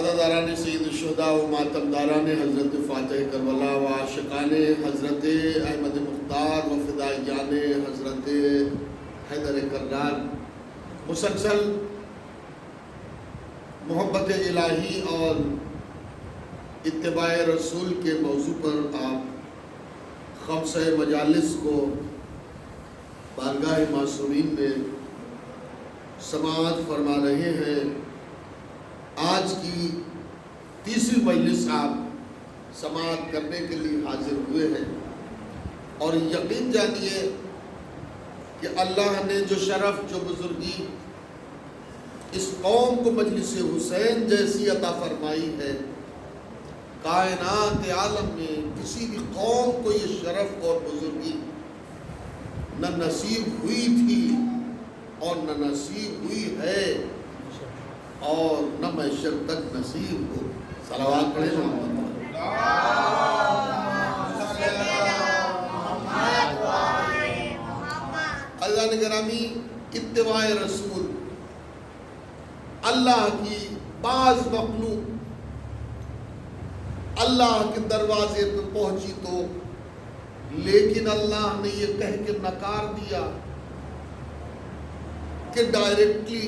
عزاداران سید الشہداء و ماتمداران حضرت فاتح کربلا و عاشقان حضرت احمد مختار و فدائیان حضرت حیدر کرار، مسلسل محبت الہی اور اتباع رسول کے موضوع پر آپ خمسہ مجالس کو بارگاہ معصومین میں سماعت فرما رہے ہیں۔ آج کی تیسری مجلس آپ سماعت کرنے کے لیے حاضر ہوئے ہیں، اور یقین جانیے کہ اللہ نے جو شرف، جو بزرگی اس قوم کو مجلس حسین جیسی عطا فرمائی ہے، کائنات عالم میں کسی بھی قوم کو یہ شرف اور بزرگی نہ نصیب ہوئی تھی اور نہ نصیب ہوئی ہے اور نہ محشر تک نصیب ہو۔ صلوات پڑھیں محمد۔ اللہ نے گرامی، اتباع رسول اللہ کی بعض مخلوق اللہ کے دروازے پہ پہنچی تو، لیکن اللہ نے یہ کہہ کے نکار دیا کہ ڈائریکٹلی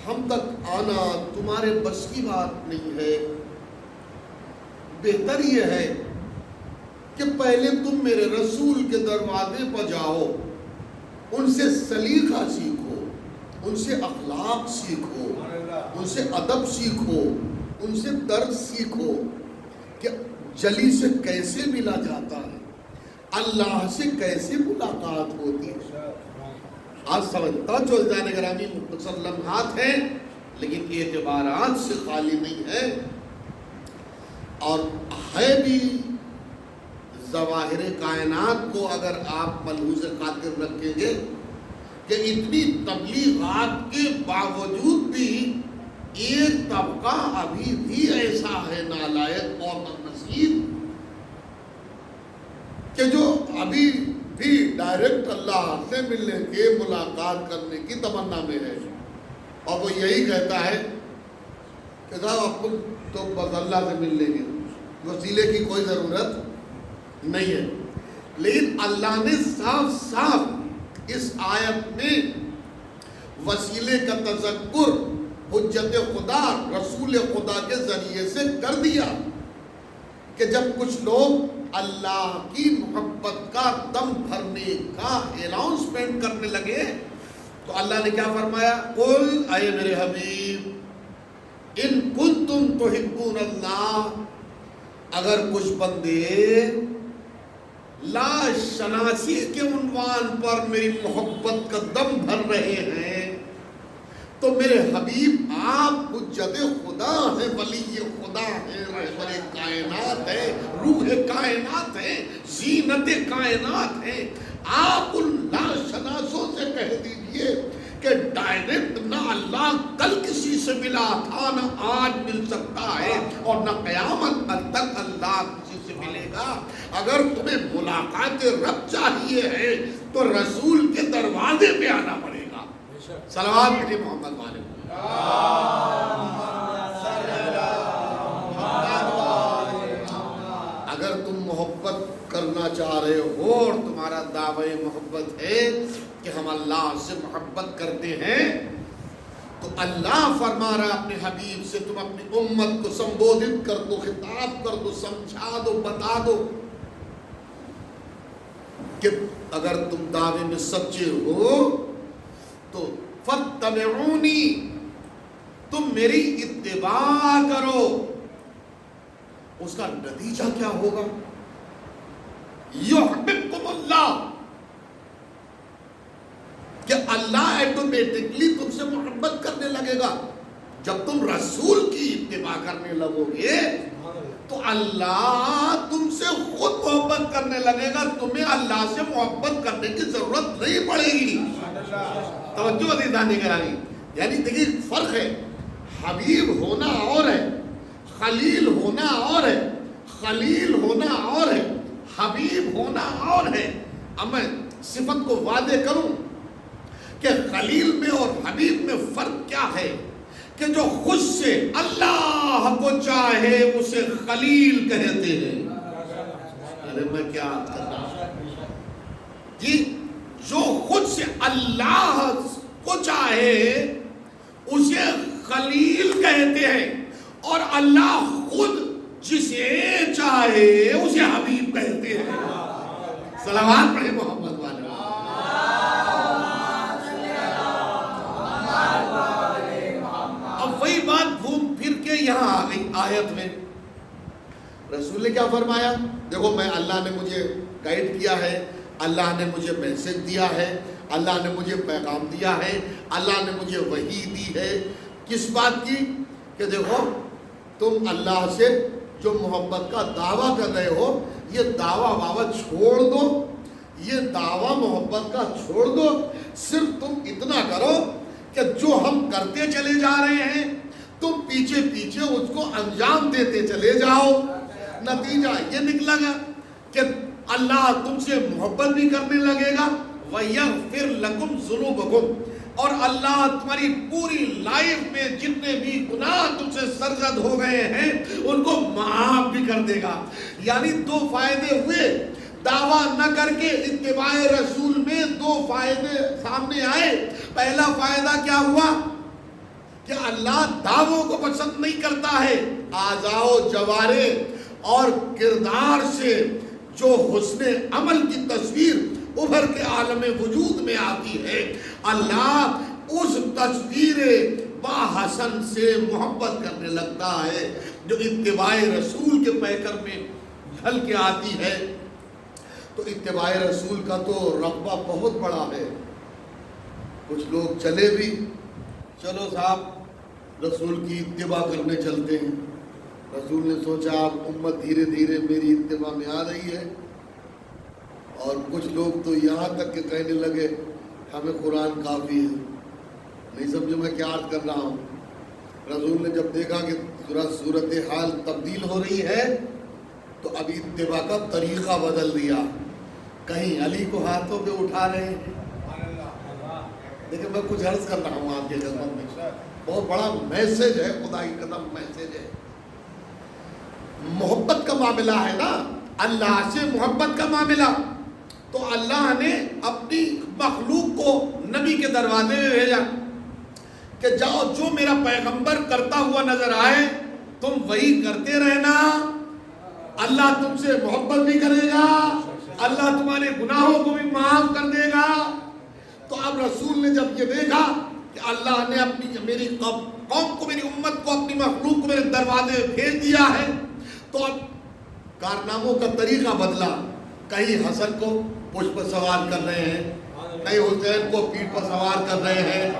ہم تک آنا تمہارے بس کی بات نہیں ہے، بہتر یہ ہے کہ پہلے تم میرے رسول کے دروازے پر جاؤ، ان سے سلیقہ سیکھو، ان سے اخلاق سیکھو، ان سے ادب سیکھو، ان سے درد سیکھو کہ جلی سے کیسے ملا جاتا ہے، اللہ سے کیسے ملاقات ہوتی ہے۔ آج سمجھتا چلتا ہے گرامی، مختصر لمحات ہیں لیکن اعتبارات سے خالی نہیں ہے، اور ہے بھی ظواہر کائنات کو اگر آپ ملحوظ خاطر رکھیں گے کہ اتنی تبلیغات کے باوجود بھی ایک طبقہ ابھی بھی ایسا ہے نالائق اور نصیب کہ جو ابھی بھی ڈائریکٹ اللہ سے ملنے کے، ملاقات کرنے کی تمنا میں ہے، اور وہ یہی کہتا ہے کہ صاحب آپ کو تو بس اللہ سے مل لیں گے، وسیلے کی کوئی ضرورت نہیں ہے۔ لیکن اللہ نے صاف صاف اس آیت میں وسیلے کا تذکر حجت خدا، رسول خدا کے ذریعے سے کر دیا کہ جب کچھ لوگ اللہ کی محبت کا دم بھرنے کا اناؤنسمنٹ کرنے لگے تو اللہ نے کیا فرمایا؟ قل، اے میرے حبیب، ان کنتم تحبون اللہ، اگر کچھ بندے لا شناسی کے عنوان پر میری محبت کا دم بھر رہے ہیں تو میرے حبیب آپ حجت خدا ہیں، ولی خدا ہیں، رہبر کائنات ہیں، روح کائنات ہیں، زینت کائنات ہیں۔ آپ ان ناشناسوں سے کہہ دیجئے کہ ڈائریکٹ نہ اللہ کل کسی سے ملا تھا، نہ آج مل سکتا ہے، اور نہ قیامت تک اللہ کسی سے ملے گا۔ اگر تمہیں ملاقات رب چاہیے ہے تو رسول کے دروازے پہ آنا پڑے گا۔ صلوات پڑھیں محمد والے۔ اگر تم محبت کرنا چاہ رہے ہو اور تمہارا دعوی محبت ہے کہ ہم اللہ سے محبت کرتے ہیں تو اللہ فرما رہا اپنے حبیب سے، تم اپنی امت کو سمبودھت کر دو، خطاب کر دو، سمجھا دو، بتا دو کہ اگر تم دعوے میں سچے ہو تو فَاتَّبِعُونِي، تم میری اتباع کرو۔ اس کا نتیجہ کیا ہوگا؟ یحببکم اللہ، کہ اللہ ایٹومیٹکلی تم سے محبت کرنے لگے گا۔ جب تم رسول کی اتباع کرنے لگو گے تو اللہ تم سے خود محبت کرنے لگے گا، تمہیں اللہ سے محبت کرنے کی ضرورت نہیں پڑے گی۔ توجہ عزیزان گرامی، یعنی دیکھیے فرق ہے، حبیب ہونا اور ہے، خلیل ہونا اور ہے، خلیل ہونا اور ہے، حبیب ہونا اور ہے۔ اب میں صفت کو واضح کروں کہ خلیل میں اور حبیب میں فرق کیا ہے۔ کہ جو خود سے اللہ کو چاہے اسے خلیل کہتے ہیں. ارے میں کیا کر رہا ہوں جی. جو خود سے اللہ کو چاہے اسے خلیل کہتے ہیں اور اللہ خود جسے چاہے اسے حبیب کہتے ہیں. صلوات پڑھیں محمد والے. اب وہی بات گھوم پھر کے یہاں آ گئی آیت میں. رسول نے کیا فرمایا؟ دیکھو میں اللہ نے مجھے گائیڈ کیا ہے, اللہ نے مجھے میسج دیا ہے, اللہ نے مجھے پیغام دیا ہے, اللہ نے مجھے وحی دی ہے. کس بات کی؟ کہ دیکھو تم اللہ سے جو محبت کا دعویٰ کر رہے ہو یہ دعویٰ چھوڑ دو, یہ دعویٰ محبت کا چھوڑ دو. صرف تم اتنا کرو کہ جو ہم کرتے چلے جا رہے ہیں تم پیچھے پیچھے اس کو انجام دیتے چلے جاؤ. نتیجہ یہ نکلا گا کہ اللہ تم سے محبت بھی کرنے لگے گا, وَيَغْفِرْ لَكُمْ ذُنُوبَكُمْ, اور اللہ تمہاری پوری لائف میں جتنے بھی گناہ تم سے سرزد ہو گئے ہیں ان کو معاف بھی کر دے گا. یعنی دو فائدے ہوئے. دعویٰ نہ کر کے اتباع رسول میں دو فائدے سامنے آئے. پہلا فائدہ کیا ہوا کہ اللہ دعووں کو پسند نہیں کرتا ہے. اعضاء و جوارح اور کردار سے جو حسن عمل کی تصویر ابھر کے عالم وجود میں آتی ہے اللہ اس تصویر با حسن سے محبت کرنے لگتا ہے جو اتباع رسول کے پیکر میں ڈھل کے آتی ہے. تو اتباع رسول کا تو رقبہ بہت بڑا ہے. کچھ لوگ چلے بھی, چلو صاحب رسول کی اتباع کرنے چلتے ہیں. رسول نے سوچا اب امت دھیرے دھیرے میری اتباع میں آ رہی ہے, اور کچھ لوگ تو یہاں تک کہ کہنے لگے ہمیں قرآن کافی ہے. نہیں سمجھو میں کیا عرض کر رہا ہوں. رسول نے جب دیکھا کہ صورتحال تبدیل ہو رہی ہے تو اب اتباع کا طریقہ بدل دیا. کہیں علی کو ہاتھوں پہ اٹھا رہے ہیں. دیکھیں میں کچھ عرض کر رہا ہوں آپ کے خدمت میں, بہت بڑا میسج ہے, خدا کی قسم میسج ہے. محبت کا معاملہ ہے نا, اللہ سے محبت کا معاملہ. تو اللہ نے اپنی مخلوق کو نبی کے دروازے میں بھیجا کہ جاؤ جو میرا پیغمبر کرتا ہوا نظر آئے تم وہی کرتے رہنا, اللہ تم سے محبت بھی کرے گا, اللہ تمہارے گناہوں کو بھی معاف کر دے گا. تو اب رسول نے جب یہ دیکھا کہ اللہ نے اپنی میری قوم کو, میری امت کو, اپنی مخلوق کو میرے دروازے میں بھیج دیا ہے تو اب کارناموں کا طریقہ بدلا. کہیں حسن کو پشت پر سوار کر رہے ہیں, کہیں حسین کو پیٹھ پر سوار کر رہے ہیں,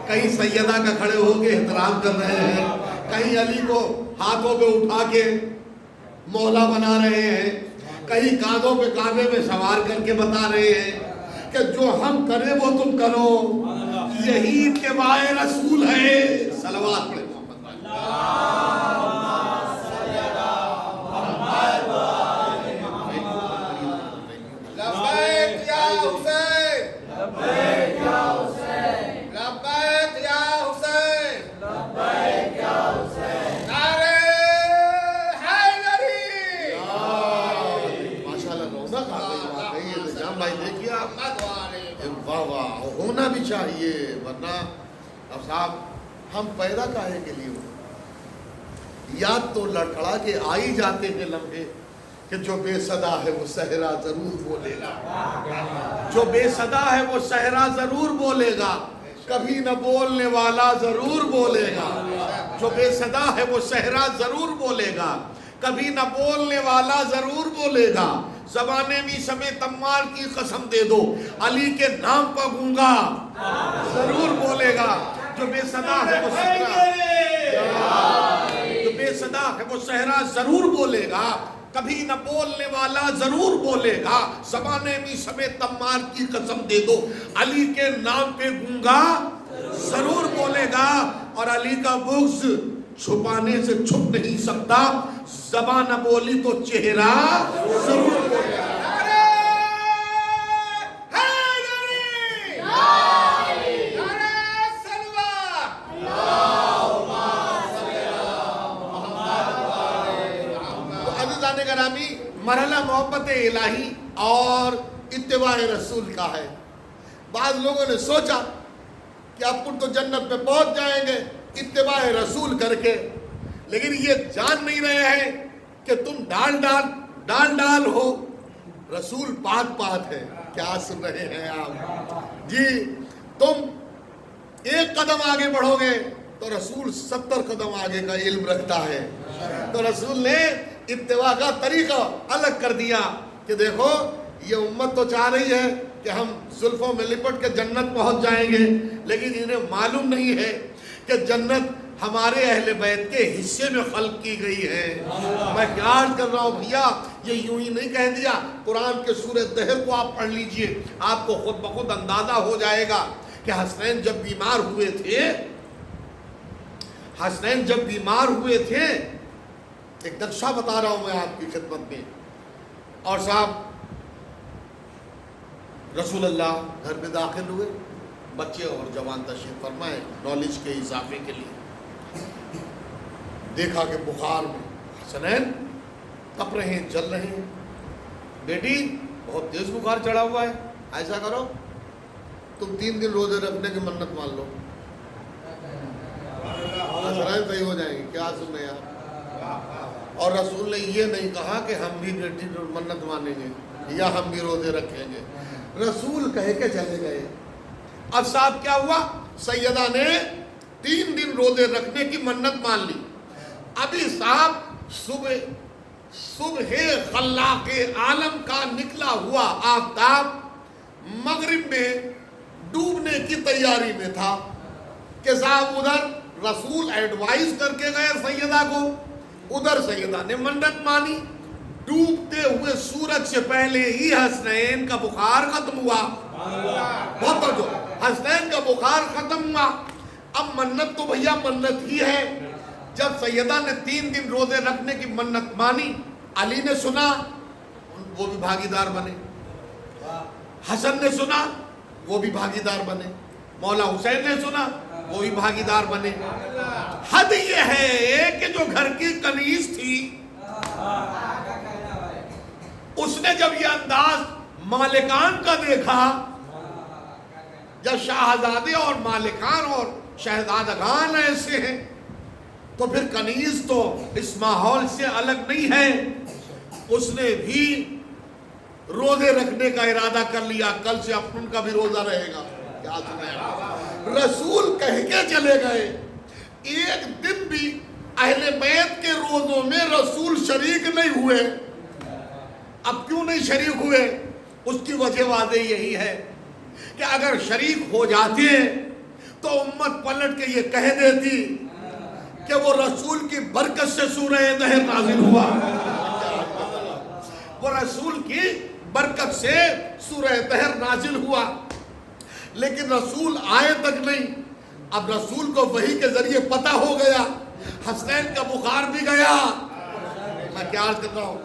کہیں سیدہ کا کھڑے ہو کے احترام کر رہے ہیں, کہیں علی کو ہاتھوں پہ اٹھا کے مولا بنا رہے ہیں, کہیں کاندھوں پہ کعبے میں سوار کر کے بتا رہے ہیں کہ جو ہم کریں وہ تم کرو. یہی اتباع رسول ہے. صلوات پڑھیں محمد. لبیک یا حسین, لبیک یا حسین, لبیک یا حسین, لبیک یا حسین. نعرہ حیدری. ماشاءاللہ رونق آ گئی. یہ نظام بھائی دیکھیے آپ, واہ واہ ہونا بھی چاہیے, ورنہ اب صاحب ہم پیدا کاہے کے لیے ہو. یاد تو لڑکھڑا کے آ ہی جاتے ہیں لمحے کہ جو بے صدا ہے وہ صحرا ضرور بولے گا, جو بے صدا ہے وہ صحرا ضرور بولے گا, کبھی نہ بولنے والا ضرور بولے گا. جو بے صدا ہے وہ صحرا ضرور بولے گا, کبھی نہ بولنے والا ضرور بولے گا. زبانے میں سمیت عمار کی قسم دے دو علی کے نام پر گونگا ضرور بولے گا. جو بے صدا ہے وہ صحرا, جو بے صدا ہے وہ صحرا ضرور بولے گا, کبھی نہ بولنے والا ضرور بولے گا. زبانے میں سمیت عمار کی قسم دے دو علی کے نام پہ گونگا ضرور بولے گا. اور علی کا بغض چھپانے سے چھپ نہیں سکتا, زبان نہ بولی تو چہرہ ضرور بولے گا. نعرہ سلوہ. مرحلہ محبت الہی اور اتباع رسول کا ہے. بعض لوگوں نے سوچا کہ اپن تو جنت میں پہنچ جائیں گے اتباع رسول کر کے، لیکن یہ جان نہیں رہے ہیں کہ تم ڈال ہو، رسول پات ہے. کیا سن رہے ہیں آپ جی؟ تم ایک قدم آگے بڑھو گے تو رسول 70 قدم آگے کا علم رکھتا ہے. تو رسول نے اتباع کا طریقہ الگ کر دیا کہ دیکھو یہ امت تو چاہ رہی ہے کہ ہم زلفوں میں لپٹ کے جنت پہنچ جائیں گے، لیکن انہیں معلوم نہیں ہے کہ جنت ہمارے اہل بیت کے حصے میں خلق کی گئی ہے. میں کیا عرض کر رہا ہوں بھیا، یہ یوں ہی نہیں کہہ دیا. قرآن کے سورہ دہر کو آپ پڑھ لیجئے، آپ کو خود بخود اندازہ ہو جائے گا کہ حسنین جب بیمار ہوئے تھے، ایک نقشہ بتا رہا ہوں میں آپ کی خدمت میں. اور صاحب رسول اللہ گھر میں داخل ہوئے، بچے اور جوان تشریف فرمائے نالج کے اضافے کے لیے. دیکھا کہ بخار میں حسنین تپ رہے ہیں، جل رہے ہیں. بیٹی بہت تیز بخار چڑھا ہوا ہے، ایسا کرو تم 3 دن روزے رکھنے کی منت مان لو، حسنین صحیح ہو جائیں گے. کیا سن رہے ہیں؟ اور رسول نے یہ نہیں کہا کہ ہم بھی بیٹی منت مانیں گے یا ہم بھی روزے رکھیں گے. رسول کہہ کے چلے گئے. اب صاحب کیا ہوا؟ سیدہ نے 3 دن روزے رکھنے کی منت مان لی. ابھی صاحب صبح خلاق عالم کا نکلا ہوا آفتاب مغرب میں ڈوبنے کی تیاری میں تھا کہ صاحب ادھر رسول ایڈوائز کر کے گئے سیدہ کو، ادھر سیدہ نے منت مانی. ڈوبتے ہوئے سورج سے پہلے ہی حسنین کا بخار ختم ہوا. بہت توجہ، حسنین کا بخار ختم ہوا. اب منت تو بھیا منت ہی ہے. جب سیدہ نے 3 دن روزے رکھنے کی منت مانی، علی نے سنا، وہ بھی بھاگیدار بنے. حسن نے سنا، وہ بھی بھاگیدار بنے. مولا حسین نے سنا، وہ بھی بھاگیدار بنے. حد یہ ہے کہ جو گھر کی کنیز تھی اس نے جب یہ انداز مالکان کا دیکھا، جب شاہزادے اور مالکان اور شہزادگان ایسے ہیں تو پھر کنیز تو اس ماحول سے الگ نہیں ہے. اس نے بھی روزے رکھنے کا ارادہ کر لیا، کل سے اپن کا بھی روزہ رہے گا. کیا سنیں؟ رسول کہہ کے چلے گئے. ایک دن بھی اہل بیت کے روزوں میں رسول شریک نہیں ہوئے. اب کیوں نہیں شریک ہوئے؟ اس کی وجہ واضح یہی ہے کہ اگر شریک ہو جاتے تو امت پلٹ کے یہ کہہ دیتی کہ وہ رسول کی برکت سے سورہ دہر نازل ہوا. وہ رسول کی برکت سے سورہ دہر نازل ہوا، لیکن رسول آئے تک نہیں. اب رسول کو وحی کے ذریعے پتہ ہو گیا حسنین کا بخار بھی گیا. میں کیا عرض کر رہا ہوں،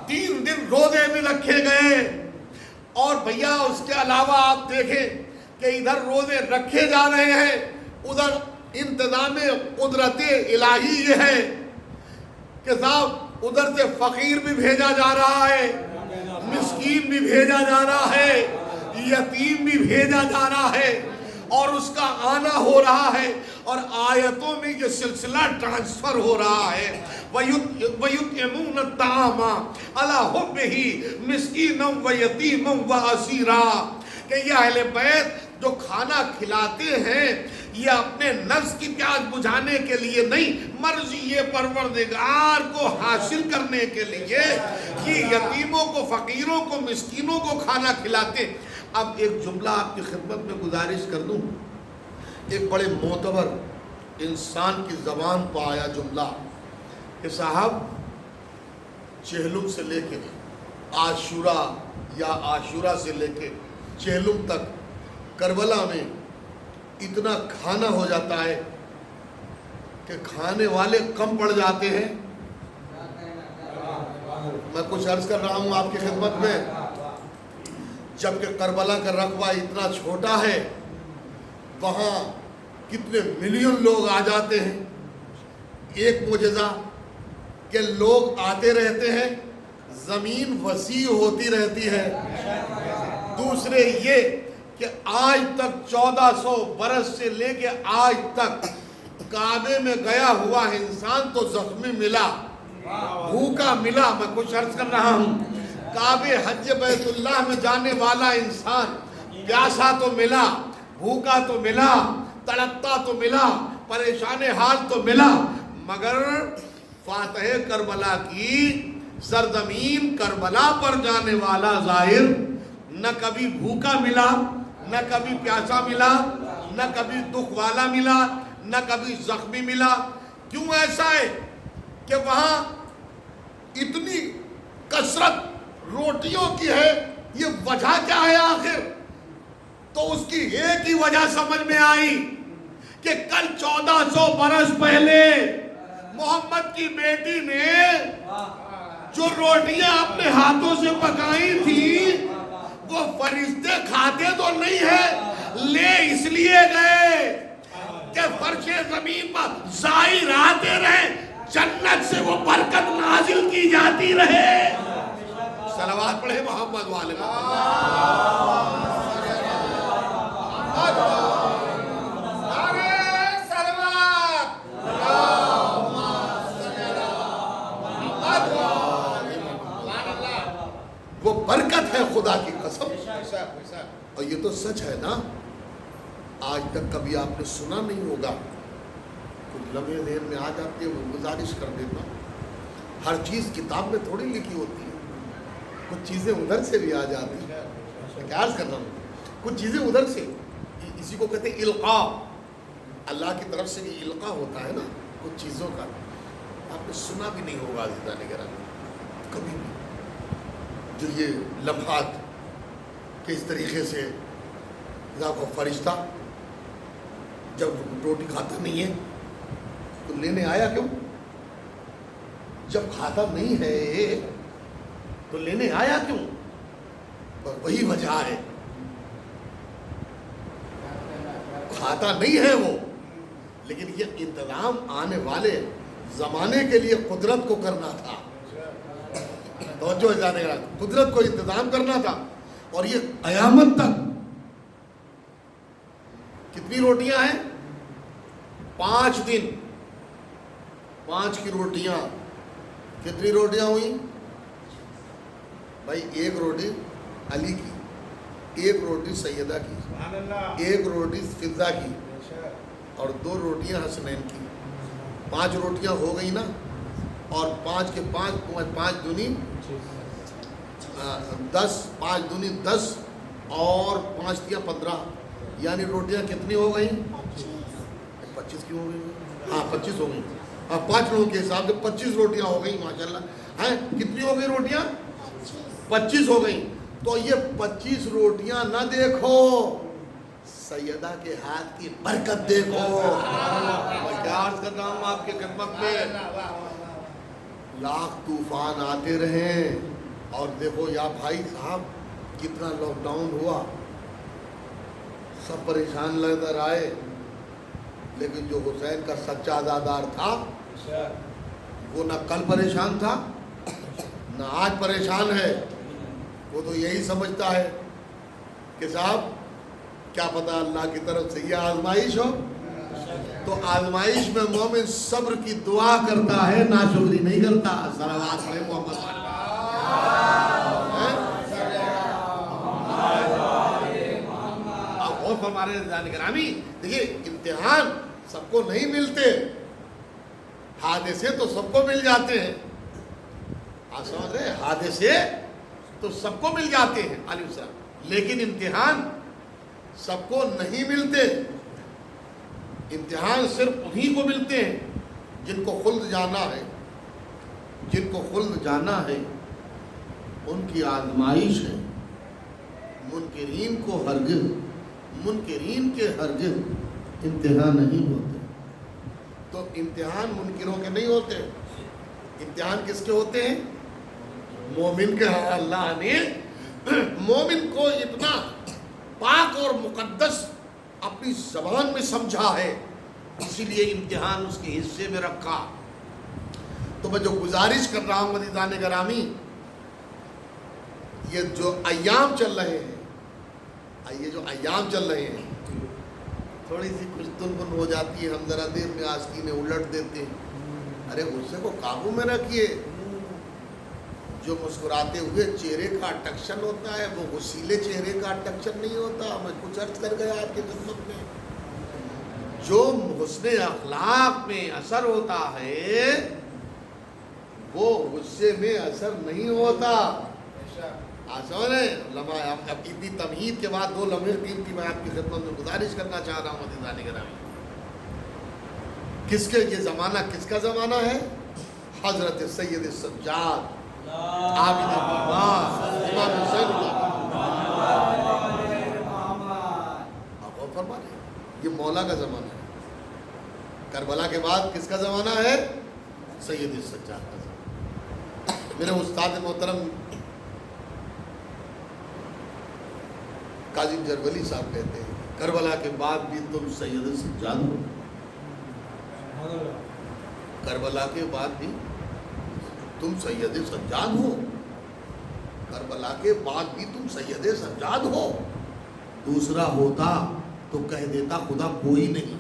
3 دن روزے بھی رکھے گئے. اور بھیا اس کے علاوہ آپ دیکھیں کہ ادھر روزے رکھے جا رہے ہیں، ادھر انتظام قدرت الہی یہ ہے کہ صاحب ادھر سے فقیر بھی بھیجا جا رہا ہے، مسکین بھی بھیجا جا رہا ہے، یتیم بھی بھیجا جا رہا ہے، اور اس کا آنا ہو رہا ہے، اور آیتوں میں یہ سلسلہ ٹرانسفر ہو رہا ہے. وَيُطْعِمُونَ الطَّعَامَ عَلَىٰ حُبِّهِ مِسْكِينًا وَيَتِيمًا وَأَسِيرًا، کہ یہ اہل بیت جو کھانا کھلاتے ہیں یہ اپنے نفس کی پیاس بجھانے کے لیے نہیں، مرضی پروردگار کو حاصل کرنے کے لیے یہ یتیموں کو، فقیروں کو، مسکینوں کو کھانا کھلاتے. اب ایک جملہ آپ کی خدمت میں گزارش کر دوں، ایک بڑے معتبر انسان کی زبان پہ آیا جملہ کہ صاحب چہلم سے لے کے عاشورہ سے لے کے چہلم تک کربلا میں اتنا کھانا ہو جاتا ہے کہ کھانے والے کم پڑ جاتے ہیں. میں کچھ عرض کر رہا ہوں آپ کی خدمت میں، جبکہ کربلا کا رقبہ اتنا چھوٹا ہے، وہاں کتنے ملین لوگ آ جاتے ہیں. ایک معجزہ کہ لوگ آتے رہتے ہیں، زمین وسیع ہوتی رہتی ہے. دوسرے یہ کہ آج تک 1400 برس سے لے کے آج تک کعبے میں گیا ہوا انسان تو زخمی ملا, بھوکا ملا. میں کچھ عرض کر رہا ہوں, کعبے حج بیت اللہ میں جانے والا انسان پیاسا تو ملا, بھوکا تو ملا, تڑپتا تو ملا, پریشان حال تو ملا, مگر فاتح کربلا کی سرزمین کربلا پر جانے والا زائر نہ کبھی بھوکا ملا, نہ کبھی پیاسا ملا, نہ کبھی دکھ والا ملا, نہ کبھی زخمی ملا. کیوں ایسا ہے کہ وہاں اتنی کثرت روٹیوں کی ہے؟ یہ وجہ کیا ہے آخر؟ تو اس کی ایک ہی وجہ سمجھ میں آئی کہ کل 1400 برس پہلے محمد کی بیٹی نے جو روٹیاں اپنے ہاتھوں سے پکائی تھی وہ فرشتے کھاتے تو نہیں ہے, لے اس لیے گئے کہ فرش زمین پر زائر آتے رہے, جنت سے وہ برکت نازل کی جاتی رہے. صلوات پڑھے محمد والے وہ برکت ہے خدا کی قسم. اور یہ تو سچ ہے نا, آج تک کبھی آپ نے سنا نہیں ہوگا. کچھ لمحے ذہن میں آ جاتے ہیں, وہ گزارش کر دیتا ہوں, ہر چیز کتاب میں تھوڑی لکھی ہوتی ہے, کچھ چیزیں ادھر سے بھی آ جاتی ہیں. میں کیا عرض کر رہا ہوں, کچھ چیزیں ادھر سے, اسی کو کہتے ہیں القاء. اللہ کی طرف سے بھی القاء ہوتا ہے نا کچھ چیزوں کا. آپ نے سنا بھی نہیں ہوگا عزیزان گرامی کبھی بھی, جو یہ لمحات کہ اس طریقے سے خدا کو فرشتہ جب روٹی کھاتا نہیں ہے تو لینے آیا کیوں؟ جب کھاتا نہیں ہے تو لینے آیا کیوں؟ وہی وجہ ہے, کھاتا نہیں ہے وہ, لیکن یہ انتظام آنے والے زمانے کے لیے قدرت کو کرنا تھا. توجہ جانے گا, قدرت کو انتظام کرنا تھا. اور یہ قیامت تک کتنی روٹیاں ہیں؟ 5 دن, 5 کی روٹیاں. کتنی روٹیاں ہوئی بھائی؟ 1 روٹی علی کی, 1 روٹی سیدہ کی, 1 روٹی فضہ کی, اور 2 روٹیاں حسنین کی. 5 روٹیاں ہو گئی نا, اور 5 کے 5 دونی 10, 5 دونی 10 اور 5 دیا 15, یعنی روٹیاں کتنی ہو گئی؟ 25 کی ہو گئی. ہاں 25 ہو گئی. ہاں 5 لوگوں کے حساب سے 25 روٹیاں ہو گئی ماشاءاللہ. ہیں کتنی ہو گئی روٹیاں؟ 25 ہو گئی. تو یہ 25 روٹیاں نہ دیکھو, سیدہ کے ہاتھ کی برکت دیکھو. میں کیا عرض کر رہا ہوں آپ کی خدمت میں, لاکھ طوفان آتے رہیں. اور دیکھو یا بھائی صاحب کتنا لاک ڈاؤن ہوا, سب پریشان نظر آئے, لیکن جو حسین کا سچا عزادار تھا وہ نہ کل پریشان تھا نہ آج پریشان ہے. وہ تو یہی سمجھتا ہے کہ صاحب کیا پتہ اللہ کی طرف سے یہ آزمائش ہو. تو آزمائش میں مومن صبر کی دعا کرتا ہے, ناشکری نہیں کرتا. صلوات پڑھے محمد. اب ہمارے گرامی دیکھیے, امتحان سب کو نہیں ملتے, حادثے تو سب کو مل جاتے ہیں. آپ سمجھ رہے ہیں, حادثے تو سب کو مل جاتے ہیں علیہ السلام, لیکن امتحان سب کو نہیں ملتے. امتحان صرف انہی کو ملتے ہیں جن کو خلد جانا ہے. جن کو خلد جانا ہے ان کی آزمائش ہے. منکرین کو ہرگز, منکرین کے ہرگز امتحان نہیں ہوتے. تو امتحان منکروں کے نہیں ہوتے, امتحان کس کے ہوتے ہیں؟ مومن کے. اللہ نے مومن کو اتنا پاک اور مقدس اپنی زبان میں سمجھا ہے, اسی لیے امتحان اس کے حصے میں رکھا. تو میں جو گزارش کر رہا ہوں عزیزان گرامی, یہ جو ایام چل رہے ہیں، یہ جو ایام چل رہے ہیں، تھوڑی سی کچھ تنبن ہو جاتی ہے، ہم ذرا دیر میں آستینیں الٹ دیتے ہیں. ارے غصے کو قابو میں رکھیے. جو مسکراتے ہوئے چہرے کا اٹیکشن ہوتا ہے وہ غصیلے چہرے کا اٹیکشن نہیں ہوتا. میں کچھ عرض کر گیا آپ کی خدمت میں. جو حسن اخلاق میں اثر ہوتا ہے وہ غصے میں اثر نہیں ہوتا. آسان ہے. اب اتنی تمہید کے بعد 2 لمحے قیمتی میں آپ کی خدمت میں گزارش کرنا چاہ رہا ہوں عزیزان گرامی. کس کے یہ زمانہ کس کا زمانہ ہے؟ حضرت سید سجاد عابد اللہ امام حسین آپ غور فرما رہے ہیں. یہ مولا کا زمانہ ہے. کربلا کے بعد کس کا زمانہ ہے؟ سید سجاد کا زمانہ. میرے استاد محترم کاظم جرگلی صاحب کہتے ہیں کربلا کے بعد بھی تم سید سجاد ہو. کربلا کے بعد بھی تم سید سجاد ہو. کربلا کے بعد بھی تم سید سجاد ہو. دوسرا ہوتا تو کہہ دیتا خدا کوئی نہیں.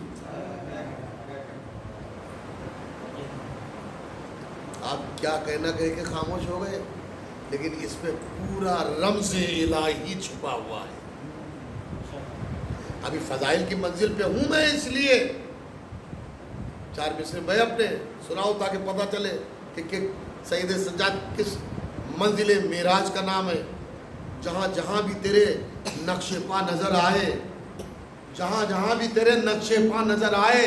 آپ کیا کہنا کہہ کے خاموش ہو گئے، لیکن اس میں پورا رمز الہی چھپا ہوا ہے. ابھی فضائل کی منزل پہ ہوں میں، اس لیے 4 مصرے میں اپنے سناؤ تاکہ پتہ چلے کہ سید سجاد کس منزل معراج کا نام ہے. جہاں جہاں بھی تیرے نقش پا نظر آئے، جہاں جہاں بھی تیرے نقش پا نظر آئے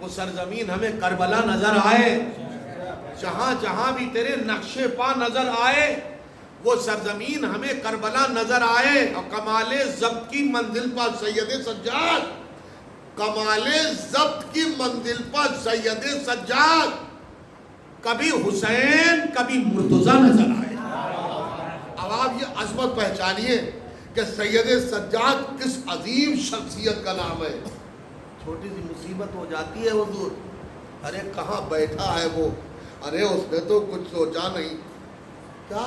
وہ سرزمین ہمیں کربلا نظر آئے. جہاں جہاں بھی تیرے نقش پا نظر آئے وہ سرزمین ہمیں کربلا نظر آئے. اور کمال ضبط کی منزل پر سید سجاد، کمال ضبط کی منزل پر سید سجاد کبھی حسین کبھی مرتضیٰ نظر آئے. اب آپ یہ عظمت پہچانیے کہ سید سجاد کس عظیم شخصیت کا نام ہے. چھوٹی سی مصیبت ہو جاتی ہے حضور، ارے کہاں بیٹھا ہے وہ، ارے اس نے تو کچھ سوچا نہیں. کیا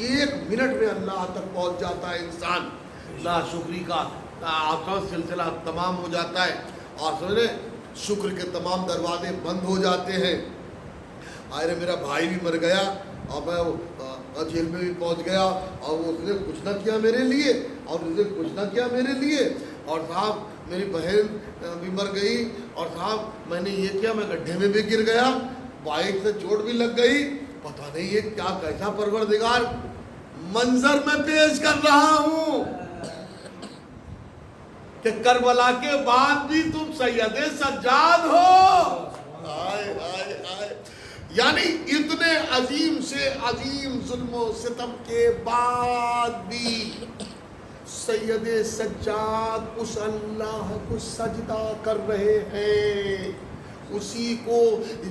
1 منٹ میں اللہ تک پہنچ جاتا ہے انسان. ناشکری کا آپ کا سلسلہ تمام ہو جاتا ہے اور سمجھے شکر کے تمام دروازے بند ہو جاتے ہیں. ارے میرا بھائی بھی مر گیا اور میں جیل میں بھی پہنچ گیا اور اس نے کچھ نہ کیا میرے لیے، اور اس نے کچھ نہ کیا میرے لیے. اور صاحب میری بہن بھی مر گئی، اور صاحب میں نے یہ کیا، میں گڈھے میں بھی گر گیا، بائک سے چوٹ بھی لگ گئی. پتہ نہیں یہ کیا کیسا پروردگار منظر میں پیش کر رہا ہوں کہ کربلا کے بعد بھی تم سید سجاد ہو. آئے آئے آئے. یعنی اتنے عظیم سے عظیم ظلم و ستم کے بعد بھی سید سجاد اس اللہ کو سجدہ کر رہے ہیں، اسی کو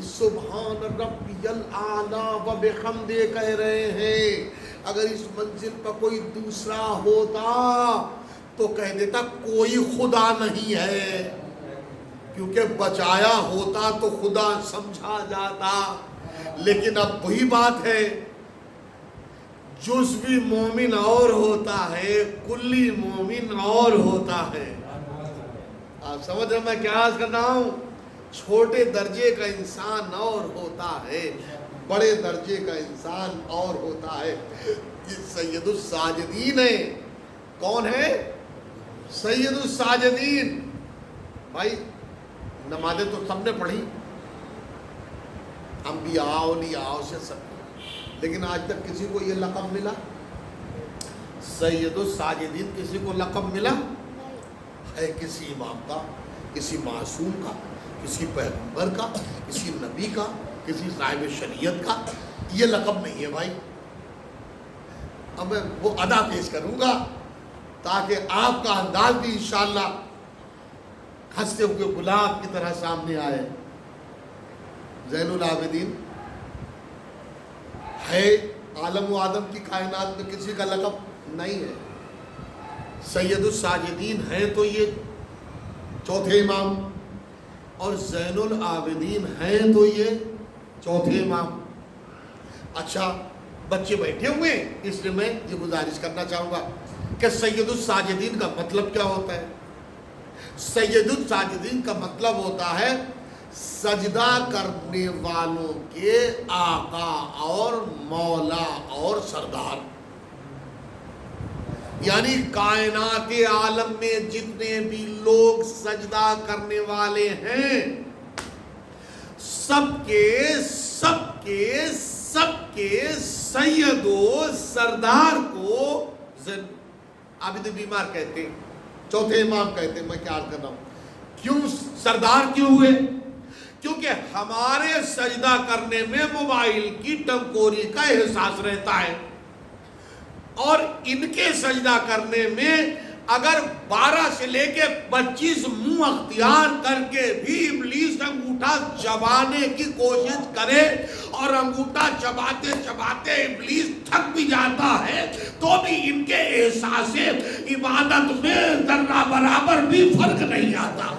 سبحان ربی الاعلیٰ و بحمدہ کہہ رہے ہیں. اگر اس منزل پر کوئی دوسرا ہوتا تو کہہ دیتا کوئی خدا نہیں ہے، کیونکہ بچایا ہوتا تو خدا سمجھا جاتا. لیکن اب وہی بات ہے، جزوی مومن اور ہوتا ہے، کلی مومن اور ہوتا ہے. آپ سمجھ رہے میں کیا عرض کر رہا ہوں؟ چھوٹے درجے کا انسان اور ہوتا ہے، بڑے درجے کا انسان اور ہوتا ہے. یہ سید الساجدین ہے. کون ہے؟ سید الساجدین. بھائی نمازیں تو سب نے پڑھی، انبیاء اولیاء سے سب، لیکن آج تک کسی کو یہ لقب ملا؟ سید الساجدین کسی کو لقب ملا ہے؟ کسی امام کا، کسی معصوم کا، کسی پیغمبر کا، کسی نبی کا، کسی صاحب شریعت کا یہ لقب نہیں ہے بھائی. اب میں وہ ادا پیش کروں گا تاکہ آپ کا انداز بھی انشاءاللہ ہنستے ہوئے گلاب کی طرح سامنے آئے. زین العابدین ہے، عالم و آدم کی کائنات میں کسی کا لقب نہیں ہے. سید الساجدین ہے تو یہ چوتھے امام، اور زین العابدین ہیں تو یہ چوتھے امام. اچھا بچے بیٹھے ہوئے ہیں، اس لیے میں یہ گزارش کرنا چاہوں گا کہ سید الساجدین کا مطلب کیا ہوتا ہے؟ سید الساجدین کا مطلب ہوتا ہے سجدہ کرنے والوں کے آقا اور مولا اور سردار، یعنی کائنات عالم میں جتنے بھی لوگ سجدہ کرنے والے ہیں سب کے سید و سردار کو عابد بیمار کہتے ہیں، چوتھے امام کہتے ہیں۔ میں کیا عرض کر رہا ہوں، کیوں سردار کیوں ہوئے؟ کیونکہ ہمارے سجدہ کرنے میں موبائل کی ٹنکوری کا احساس رہتا ہے، اور ان کے سجدہ کرنے میں اگر 12 سے لے کے 25 منہ اختیار کر کے بھی ابلیس انگوٹھا چبانے کی کوشش کرے اور انگوٹھا چباتے چباتے ابلیس تھک بھی جاتا ہے تو بھی ان کے احساس عبادت میں ذرہ برابر بھی فرق نہیں آتا۔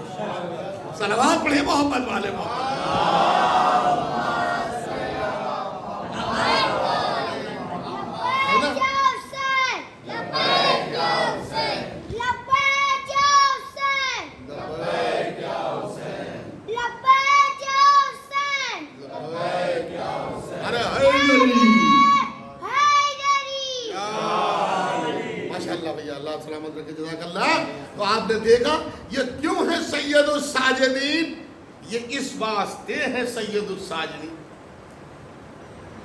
صلوات پڑھے محمد والے محمد۔ سلامت رکھے، جزاک اللہ۔ تو آپ نے دیکھا یہ کیوں ہے سید الساجدین؟ یہ اس واسطے ہے سید الساجدین۔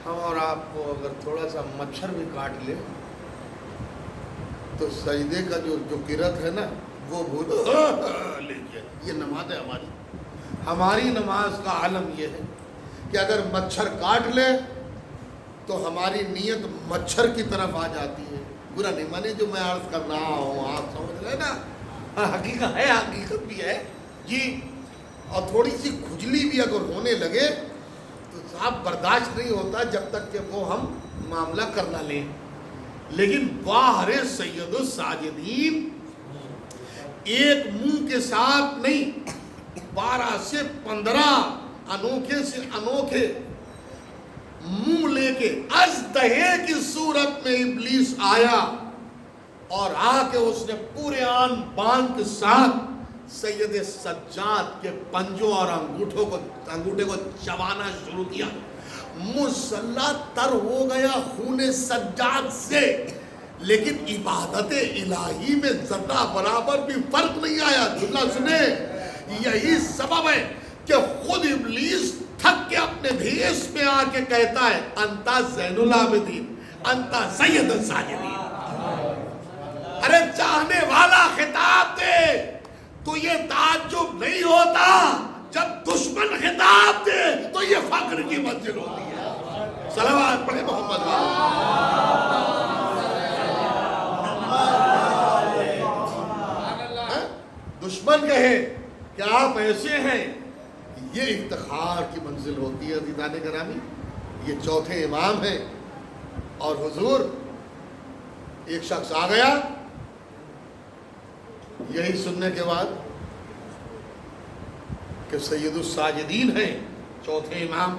ہم اور آپ کو اگر تھوڑا سا مچھر بھی کاٹ لے تو سجدے کا جو قرت ہے نا وہ بھول لیجیے۔ یہ نماز ہے ہماری نماز کا عالم یہ ہے کہ اگر مچھر کاٹ لے تو ہماری نیت مچھر کی طرف آ جاتی ہے۔ برا نہیں مانے جو میں عرض کر رہا ہوں، آپ سمجھ رہے نا، حقیقت ہے، حقیقت بھی ہے جی۔ اور تھوڑی سی کھجلی بھی اگر ہونے لگے تو صاحب برداشت نہیں ہوتا جب تک کہ وہ ہم معاملہ کر نہ لیں۔ لیکن باہر سید الساجدین ایک منہ کے ساتھ نہیں، 12 سے 15 انوکھے سے انوکھے منہ لے کے اژدہے کی صورت میں ابلیس آیا اور آ کے اس نے پورے آن بان کے ساتھ سید سجاد کے پنجوں اور انگوٹھے کو چبانا شروع کیا۔ مسلح تر ہو گیا خون سجاد سے، لیکن عبادت الہی میں ذرہ برابر بھی فرق نہیں آیا۔ اللہ سنے، یہی سبب ہے کہ خود ابلیس تھک کے اپنے بھیس میں آ کے کہتا ہے انتا زین العابدین، انتا سید الساجدین۔ ارے چاہنے والا خطاب دے تو یہ تعجب نہیں ہوتا، جب دشمن خطاب دے تو یہ فخر کی منزل ہوتی ہے۔ صلوات پڑھے محمد دشمن کہے کہ آپ ایسے ہیں، یہ افتخار کی منزل ہوتی ہے۔ عزیزان گرامی، یہ چوتھے امام ہیں، اور حضور ایک شخص آ گیا یہی سننے کے بعد کہ سید الساجدین ہیں، چوتھے امام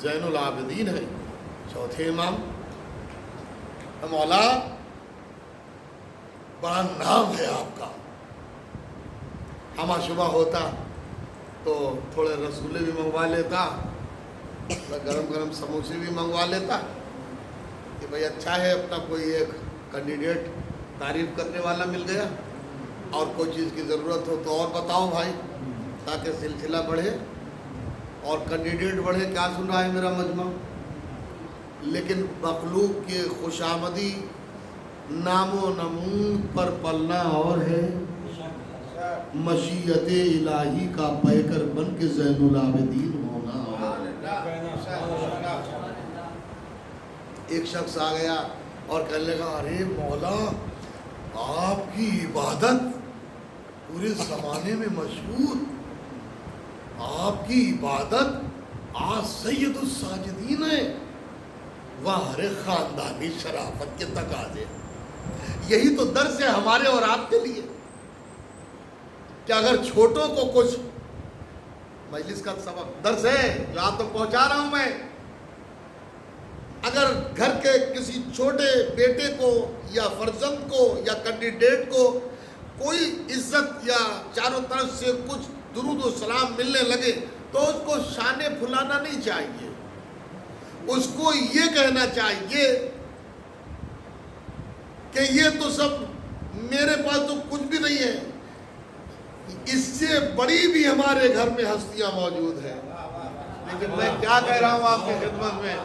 زین العابدین ہیں، چوتھے امام۔ مولا بڑا نام ہے آپ کا، ہمہ شبہ ہوتا تو تھوڑے رسولے بھی منگوا لیتا، گرم گرم سموسے بھی منگوا لیتا کہ بھئی اچھا ہے اپنا کوئی ایک کینڈیڈیٹ تعریف کرنے والا مل گیا، اور کوئی چیز کی ضرورت ہو تو اور بتاؤ بھائی، تاکہ سلسلہ بڑھے اور کینڈیڈیٹ بڑھے۔ کیا سن رہا ہے میرا مجمع؟ لیکن مخلوق کے خوش آمدی نام و نمود پر پلنا اور ہے، مشیت الہی کا پیکر بن کے زین العابدین ہونا۔ ایک شخص آ گیا اور کہنے لگا ارے مولا آپ کی عبادت پورے زمانے میں مشہور، آپ کی عبادت آج سید الساجدین ہے۔ واہ رے خاندانی شرافت کے تقاضے، یہی تو درس ہے ہمارے اور آپ کے لیے کہ اگر چھوٹوں کو کچھ، مجلس کا سبب درس ہے جو آپ تک پہنچا رہا ہوں میں، اگر گھر کے کسی چھوٹے بیٹے کو یا فرزند کو یا کینڈیڈیٹ کو کوئی عزت یا چاروں طرف سے کچھ درود و سلام ملنے لگے تو اس کو شان پھلانا نہیں چاہیے، اس کو یہ کہنا چاہیے کہ یہ تو سب میرے پاس تو کچھ بھی نہیں ہے، اس سے بڑی بھی ہمارے گھر میں ہستیاں موجود ہیں۔ لیکن میں کیا کہہ رہا ہوں آپ کی خدمت میں،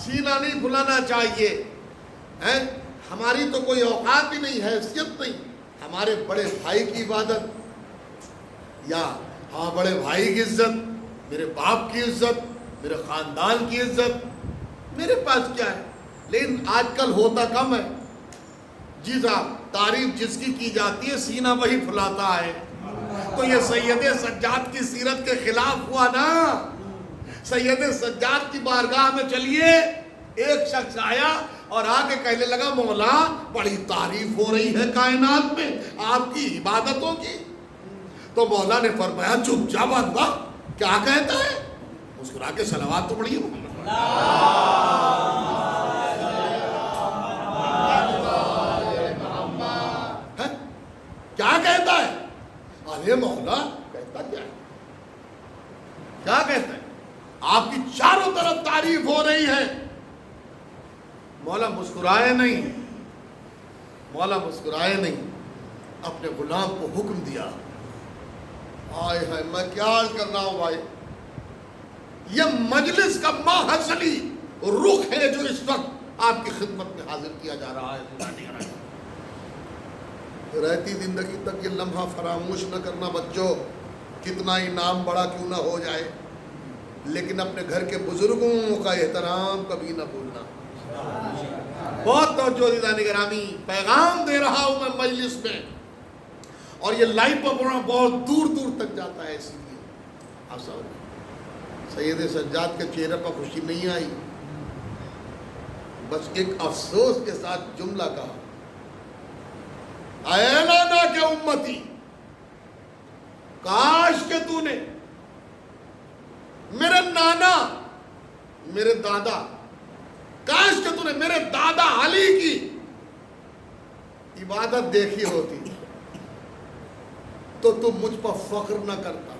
سینہ نہیں پھلانا چاہیے، ہماری تو کوئی اوقات بھی نہیں، حیثیت نہیں، ہمارے بڑے بھائی کی عبادت یا ہاں بڑے بھائی کی عزت، میرے باپ کی عزت، میرے خاندان کی عزت میرے پاس کیا ہے؟ لیکن آج کل ہوتا کم ہے۔ جی صاحب، تعریف جس کی جاتی ہے سینہ وہی پھلاتا ہے۔ تو یہ سید سجاد کی سیرت کے خلاف ہوا نا۔ سید سجاد کی بارگاہ میں چلیے، ایک شخص آیا اور آگے کہنے لگا مولا بڑی تعریف ہو رہی ہے کائنات میں آپ کی عبادتوں کی۔ تو مولا نے فرمایا چپ چاپ ادبا، کیا کہتا ہے؟ مسکرا کے صلوات تو پڑھیے محمد۔ کیا کہتا ہے؟ ارے مولا کہتا کیا ہے؟ کیا کہتا ہے؟ آپ کی چاروں طرف تعریف ہو رہی ہے۔ مولا مسکرائے نہیں، مولا مسکرائے نہیں، اپنے غلام کو حکم دیا۔ آئے ہے میں کیا عرض کر رہا ہوں بھائی، یہ مجلس کا ماحصلی رخ ہے جو اس وقت آپ کی خدمت میں حاضر کیا جا رہا ہے۔ رہتی زندگی تک یہ لمحہ فراموش نہ کرنا بچوں، کتنا ہی نام بڑا کیوں نہ ہو جائے، لیکن اپنے گھر کے بزرگوں کا احترام کبھی نہ بھولنا۔ بہت توجہ دیدہ نگرامی، پیغام دے رہا ہوں میں مجلس میں، اور یہ لائیو پروگرام بہت دور دور تک جاتا ہے، اسی لیے آپ سب سید سجاد کے چہرے پر خوشی نہیں آئی، بس ایک افسوس کے ساتھ جملہ کہا، اے نانا کے امتی، کاش کہ تو نے میرے نانا، میرے دادا، کاش کہ تو نے میرے دادا علی کی عبادت دیکھی ہوتی تو تم مجھ پر فخر نہ کرتا،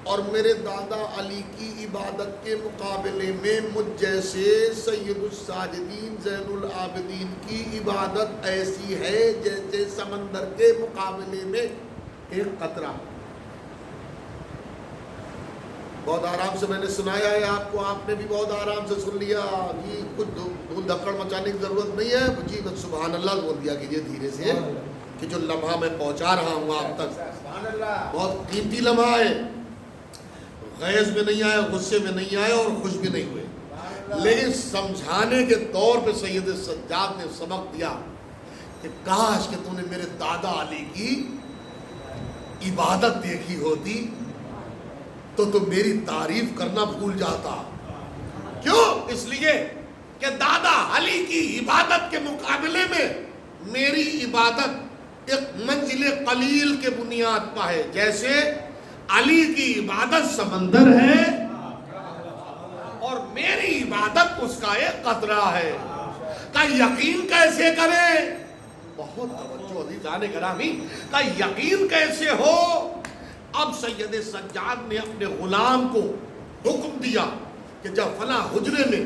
اور میرے دادا علی کی عبادت کے مقابلے میں مجھ جیسے سید الساجدین زین العابدین کی عبادت ایسی ہے جیسے سمندر کے مقابلے میں ایک قطرہ۔ بہت آرام سے میں نے سنایا ہے آپ کو، آپ نے بھی بہت آرام سے سن لیا، جی کچھ دھول دھکڑ مچانے کی ضرورت نہیں ہے جی، بس سبحان اللہ بول دیا کیجیے دھیرے سے، کہ جو لمحہ میں پہنچا رہا ہوں آپ تک بہت قیمتی لمحہ ہے، غیظ میں نہیں آئے، غصے میں نہیں آئے اور خوش بھی نہیں ہوئے، لیکن سمجھانے کے طور پہ سید سجاد نے سبق دیا کہ کاش کہ تو نے میرے دادا علی کی عبادت دیکھی ہوتی تو تم میری تعریف کرنا بھول جاتا۔ کیوں؟ اس لیے کہ دادا علی کی عبادت کے مقابلے میں میری عبادت ایک منزل قلیل کے بنیاد پر ہے، جیسے علی کی عبادت سمندر ہے اور میری عبادت اس کا ایک قطرہ ہے۔ کا یقین کیسے کریں؟ بہت توجہ عزیزان گرامی، کا یقین کیسے ہو؟ اب سید سجاد نے اپنے غلام کو حکم دیا کہ جب فلاں حجرے میں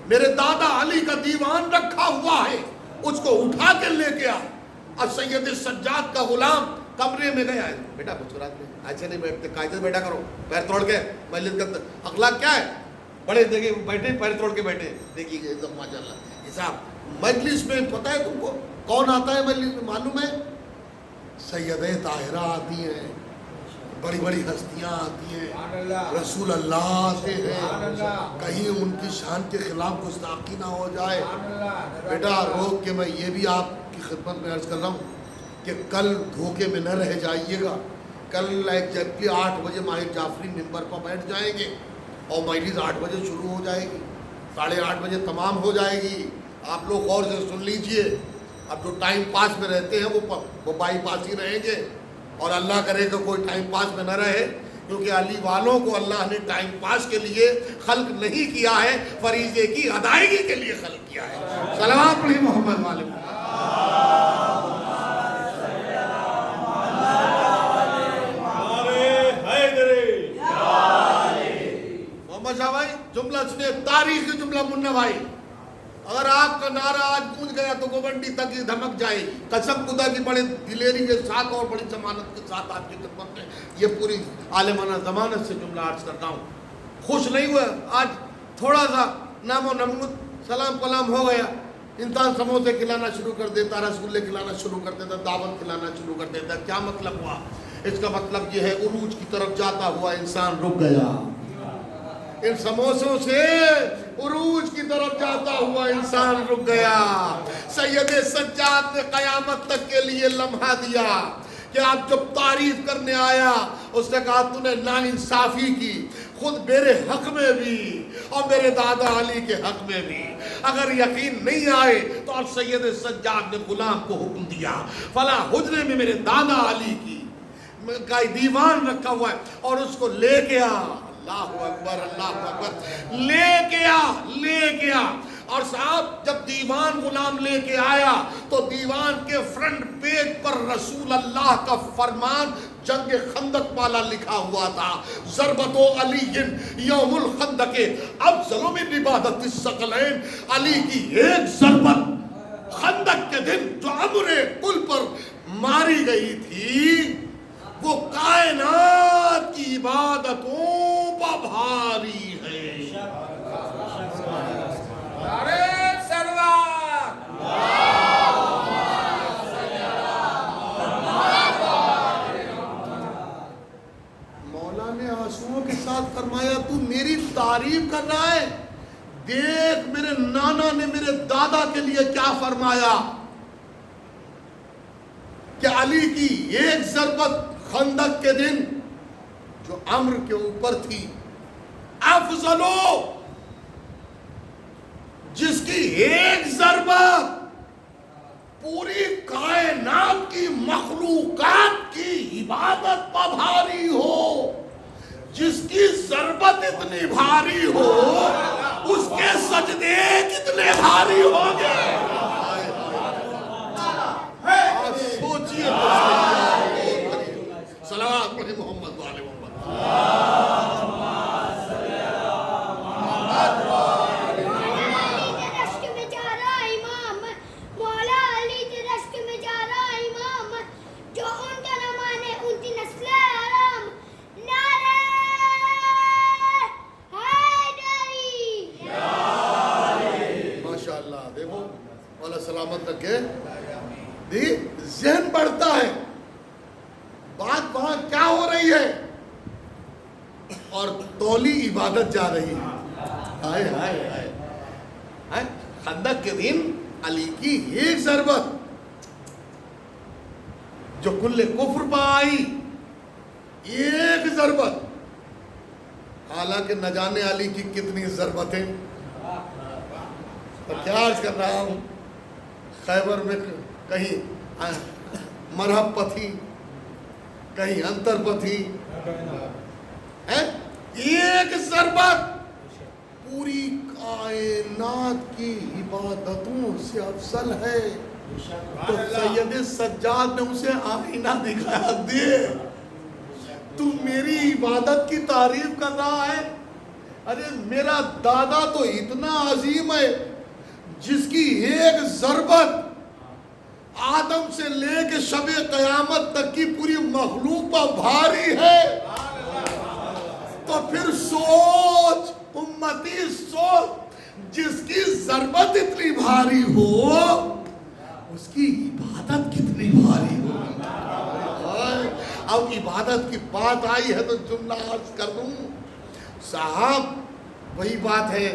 میرے دادا علی کا دیوان رکھا ہوا ہے اس کو اٹھا کے لے گیا۔ اب سید سجاد کا غلام کمرے میں گیا ہے، بیٹا مسکرات میں ایسے نہیں بیٹھتے، قاعدے سے بیٹھا کرو، پیر توڑ کے مجلس کا اخلاق کیا ہے، بڑے دیکھیں بیٹھے پیر توڑ کے بیٹھے، دیکھیے ماشاء اللہ صاحب مجلس میں پتہ ہے تم کو کون آتا ہے مجلس میں؟ معلوم ہے سیدہ طاہرہ آتی ہیں، بڑی بڑی ہستیاں آتی ہیں، رسول اللہ آتے ہیں، کہیں ان کی شان کے خلاف گستاخی نہ ہو جائے۔ بیٹا روک کے میں یہ بھی آپ کی خدمت میں عرض کر رہا ہوں کہ کل دھوکے میں نہ رہ جائیے گا، کل ایگزیکٹلی 8 بجے ماہر جعفری ممبر پر بیٹھ جائیں گے اور مجلس 8 بجے شروع ہو جائے گی، 8:30 بجے تمام ہو جائے گی۔ آپ لوگ غور سے سن لیجئے، اب جو ٹائم پاس میں رہتے ہیں وہ بائی پاس ہی رہیں گے، اور اللہ کرے کہ کوئی ٹائم پاس میں نہ رہے، کیونکہ علی والوں کو اللہ نے ٹائم پاس کے لیے خلق نہیں کیا ہے، فریضے کی ادائیگی کے لیے خلق کیا ہے۔ صلوات پڑھی محمد والے محمد شاہ بھائی جملہ سنے، تاریخی جملہ منہ بھائی، اگر آپ کا نعرہ آج گونج گیا تو گوبنڈی تک ہی دھمک جائے گی۔ قسم خدا کی بڑے دلیری کے ساتھ اور بڑی ضمانت کے ساتھ آپ کی خدمت میں یہ پوری عالمانہ ضمانت سے جملہ عرض کرتا ہوں۔ خوش نہیں ہوا آج تھوڑا سا نام و نمود سلام کلام ہو گیا، انسان سموسے کھلانا شروع کر دیتا، رسگلے کھلانا شروع کر دیتا، دعوت کھلانا شروع کر دیتا۔ کیا مطلب ہوا؟ اس کا مطلب یہ ہے عروج کی طرف جاتا ہوا انسان رک گیا۔ ان سموسوں سے عروج کی طرف جاتا ہوا انسان رک گیا۔ سید سجاد نے قیامت تک کے لیے لمحہ دیا کہ آپ جب تعریف کرنے آیا اس نے کہا تو نے ناانصافی کی، خود میرے حق میں بھی اور میرے دادا علی کے حق میں بھی۔ اگر یقین نہیں آئے تو اور سید سجاد نے غلام کو حکم دیا فلاں حجرے میں میرے دادا علی کی کا دیوان رکھا ہوا ہے اور اس کو لے کے آ۔ اللہ اکبر اللہ اکبر، لے کے آ۔ اور صاحب جب دیوان غلام لے کے آیا تو دیوان کے فرنٹ پیج پر رسول اللہ کا فرمان جنگ خندق والا لکھا ہوا تھا، ضربت علی یوم الخندق افضل من عبادت الثقلین۔ علی کی ایک ضربت خندق کے دن جو امر کل پر ماری گئی تھی وہ کائنات کی عبادتوں پر بھاری ہے۔ مولا نے آنسوؤں کے ساتھ فرمایا تو میری تعریف کر رہا ہے، دیکھ میرے نانا نے میرے دادا کے لیے کیا فرمایا کہ علی کی ایک ضربت خندق کے دن جو امر کے اوپر تھی، افضلو جس کی ایک ضربت پوری کائنات کی مخلوقات کی عبادت پر بھاری ہو، جس کی ضربت اتنی بھاری ہو اس کے سجدے کتنے بھاری ہوں گے۔ آپ سوچئے صلوات پڑھیں محمد والے محمد۔ سلامت رکھے ذہن بڑھتا ہے، بات وہاں کیا ہو رہی ہے اور تولی عبادت جا رہی ہے۔ آئے آئے آئے خندق کے دن علی کی ایک ضربت جو کل کفر پہ آئی، ایک ضربت، حالانکہ نہ جانے علی کی کتنی ضربتیں۔ اور کیا عرض کر رہا ہوں، خیبر میں کہیں مرحب پتھی، کہیں انتر پتھی، ایک ضربت پوری کائنات کی عبادتوں سے افضل ہے۔ تو سید سجاد نے اسے آئینہ دکھایا، دے تو میری عبادت کی تعریف کر رہا ہے، ارے میرا دادا تو اتنا عظیم ہے جس کی ایک ضربت آدم سے لے کے شب قیامت تک کی پوری مخلوق پر بھاری ہے۔ تو پھر سوچ امتی سوچ، جس کی ضربت اتنی بھاری ہو اس کی عبادت کتنی بھاری ہو۔ اب عبادت کی بات آئی ہے تو جملہ عرض کر دوں صاحب، وہی بات ہے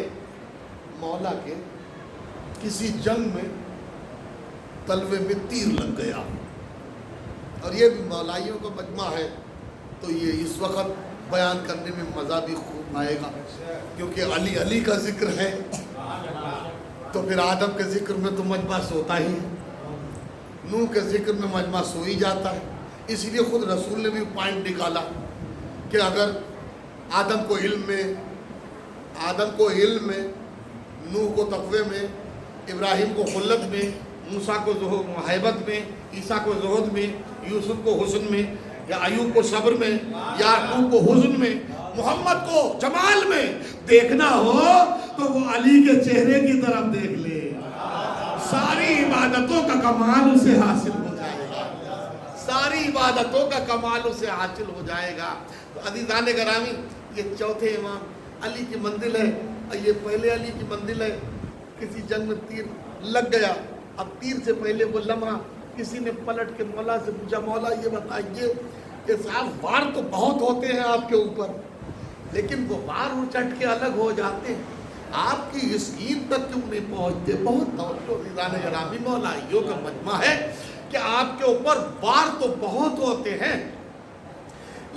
مولا کے کسی جنگ میں تلوے میں تیر لگ گیا، اور یہ بھی مولائیوں کا مجمع ہے تو یہ اس وقت بیان کرنے میں مزہ بھی خوب آئے گا، کیونکہ علی علی کا ذکر ہے تو پھر آدم کے ذکر میں تو مجمع سوتا ہی ہے، نوح کے ذکر میں مجمع سو ہی جاتا ہے۔ اس لیے خود رسول نے بھی پوائنٹ نکالا کہ اگر آدم کو علم میں، نوح کو تقوی میں، ابراہیم کو خلت میں، موسیٰ کو ہیبت میں، عیسیٰ کو زہد میں، یوسف کو حسن میں، یا ایوب کو صبر میں، یعقوب کو حزن میں، محمد کو جمال میں دیکھنا ہو تو وہ علی کے چہرے کی طرف دیکھ لے، ساری عبادتوں کا کمال اسے حاصل ہو جائے گا، ساری عبادتوں کا کمال اسے حاصل ہو جائے گا۔ تو عزیزان گرامی، یہ چوتھے امام علی کی منزل ہے، اور یہ پہلے علی کی منزل ہے۔ کسی جنگ میں تیر لگ گیا، اب تیر سے پہلے وہ لمحہ کسی نے پلٹ کے مولا سے پوچھا، مولا یہ بتائیے کہ صاحب وار تو بہت ہوتے ہیں آپ کے اوپر، لیکن وہ وار اچٹ کے الگ ہو جاتے ہیں، آپ کی اسکین تک کیوں نہیں پہنچتے؟ بہت توجہ عزیزان گرامی، مولائیوں کا مجمع ہے کہ آپ کے اوپر وار تو بہت ہوتے ہیں،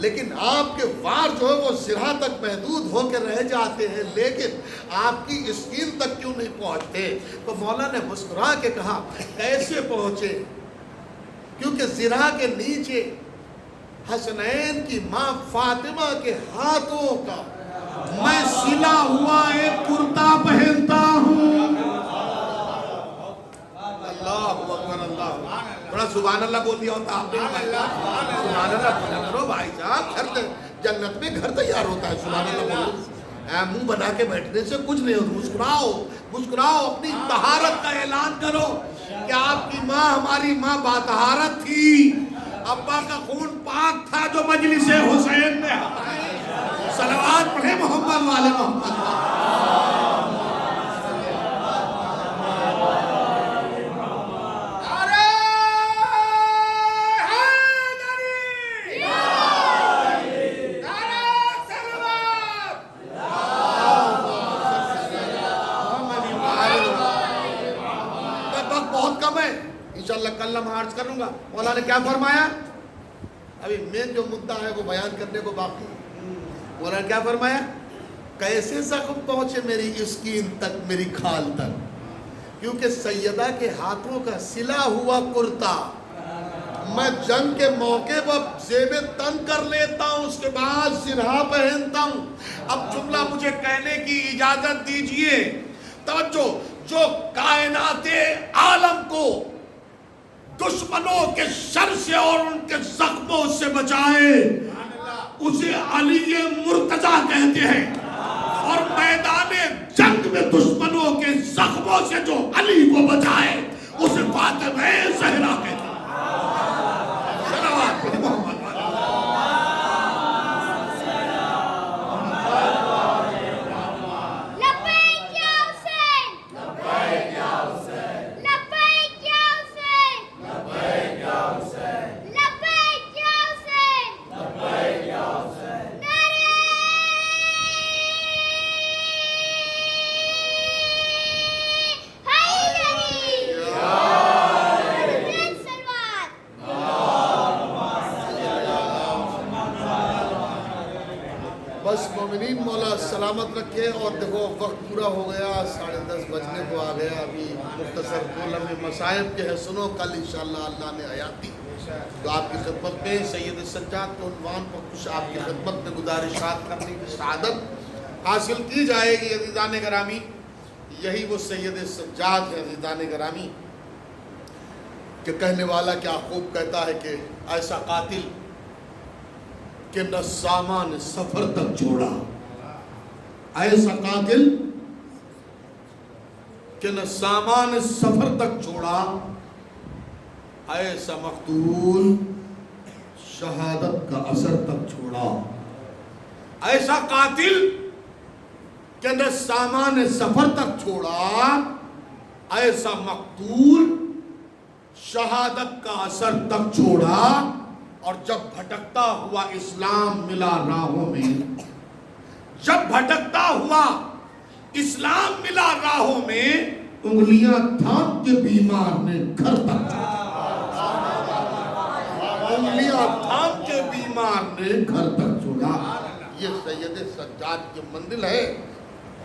لیکن آپ کے وار جو ہے وہ زرہ تک محدود ہو کے رہ جاتے ہیں، لیکن آپ کی اسکین تک کیوں نہیں پہنچتے؟ تو مولا نے مسکرا کے کہا کیسے پہنچے؟ کیونکہ زرہ کے نیچے حسنین کی ماں فاطمہ کے ہاتھوں کا میں سلا ہوا ایک کرتا پہنتا ہوں۔ اللہ اکبر، اللہ، بڑا سبحان اللہ بول دیا ہوتا آپ نے، سبحان اللہ کرو بھائی صاحب، گھر جنت میں گھر تیار ہوتا ہے، سبحان اللہ بولو، منہ بنا کے بیٹھنے سے کچھ نہیں ہوتا، مسکراؤ مسکراؤ، اپنی طہارت کا اعلان کرو کہ آپ کی ماں ہماری ماں باطہارت تھی، ابا کا خون پاک تھا جو مجلس حسین میں صلوات پڑھے محمد والے محمد۔ انشاءاللہ کل میں عرض کروں گا مولا نے کیا فرمایا، ابھی میں جو مدعا ہے وہ بیان کرنے کو باقی۔ مولا نے کیا فرمایا، کیسے زخم پہنچے میری اسکین تک، میری کھال تک؟ کیونکہ سیدہ کے ہاتھوں کا سلا ہوا کرتا میں جنگ کے موقع پر زیب تن کر لیتا ہوں، اس کے بعد زرہ پہنتا ہوں۔ اب جملہ مجھے کہنے کی اجازت دیجئے، توجہ، جو کائنات عالم کو دشمنوں کے شر سے اور ان کے زخموں سے بچائے اسے علی مرتضیٰ کہتے ہیں، اور میدان جنگ میں دشمنوں کے زخموں سے جو علی کو بچائے اسے فاطمہ زہرا کہتے ہیں۔ صلوات محمد۔ بس مومنین مولا سلامت رکھے، اور دیکھو وقت پورا ہو گیا، 10:30 بجنے کو آ گیا، ابھی مختصر 2 لمحے مصائب کے ہیں، سنو کل انشاءاللہ اللہ نے حیاتی تو آپ کی خدمت میں سید سجاد کے عنوان پر کچھ آپ کی خدمت میں گزارشات کرنے کی سعادت حاصل کی جائے گی۔ عزیزان گرامی، یہی وہ سید سجاد ہے عزیزان گرامی کہ کہنے والا کیا خوب کہتا ہے کہ ایسا قاتل کہ نہ سامان سفر تک چھوڑا، ایسا قاتل کہ نہ سامان سفر تک چھوڑا، ایسا مقتول شہادت کا اثر تک چھوڑا، ایسا قاتل کہ نہ سامان سفر تک چھوڑا، ایسا مقتول شہادت کا اثر تک چھوڑا۔ اور جب بھٹکتا ہوا اسلام ملا راہوں میں، جب بھٹکتا ہوا اسلام ملا راہوں میں، انگلیاں تھام کے بیمار نے گھر تک چھوڑا، انگلیاں تھام کے بیمار نے گھر تک چھوڑا۔ یہ سید سجاد کی منزل ہے،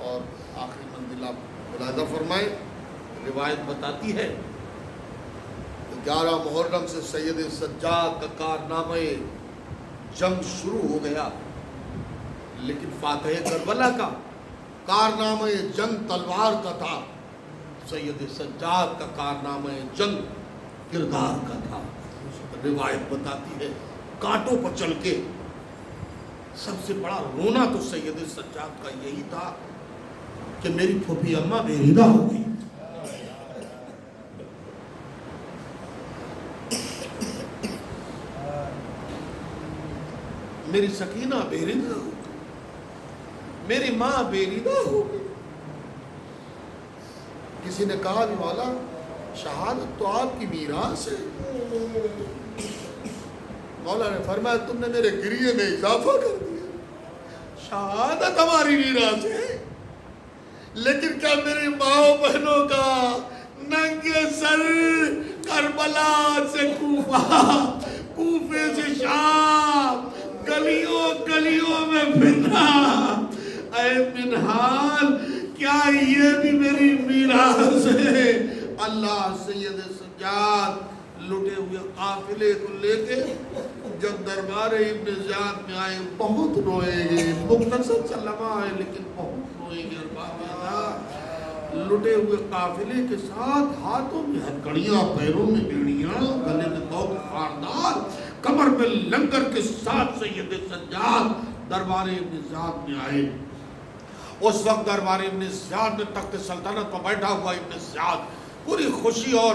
اور آخری منزل آپ ملاحظہ فرمائیں، روایت بتاتی ہے 11 محرم سے سید سجاد کا کارنامہ جنگ شروع ہو گیا، لیکن فاتح کربلا کا کارنامہ جنگ تلوار کا تھا، سید سجاد کا کارنامہ جنگ کردار کا تھا۔ روایت بتاتی ہے کانٹوں پر چل کے سب سے بڑا رونا تو سید سجاد کا یہی تھا کہ میری پھوپھی اماں بے ردہ ہو گئی۔ میری سکینہ بے ردہ ہو گئی، میری ماں بے ردہ ہو گئی۔ کسی نے کہا بھی مولا شہادت تو آپ کی میراث ہے۔ مولا نے فرمایا تم نے میرے گریے میں اضافہ کر دیا، شہادت ہماری میراث ہے لیکن کیا میری ماں و بہنوں کا ننگے سر کربلا سے کوفہ، کوفے سے شام، گلیوں گلیوں میں پھرنا، اے منہال کیا یہ بھی میری میراث ہے؟ اللہ سید سجاد لٹے ہوئے قافلے کو لے کے جب دربار ابن زیاد میں آئے بہت روئے گے، مختصر سا لمحہ ہے لیکن بہت روئے گے۔ لٹے ہوئے قافلے کے ساتھ ہاتھوں میں ہتھکڑیاں، پیروں میں بیڑیاں، گلے میں توق خاردار، کمر میں لنگر کے ساتھ سید سجاد دربار ابن زیاد میں آئے۔ اس وقت دربار ابن زیاد میں تخت سلطنت پر بیٹھا ہوا ابن زیاد پوری خوشی اور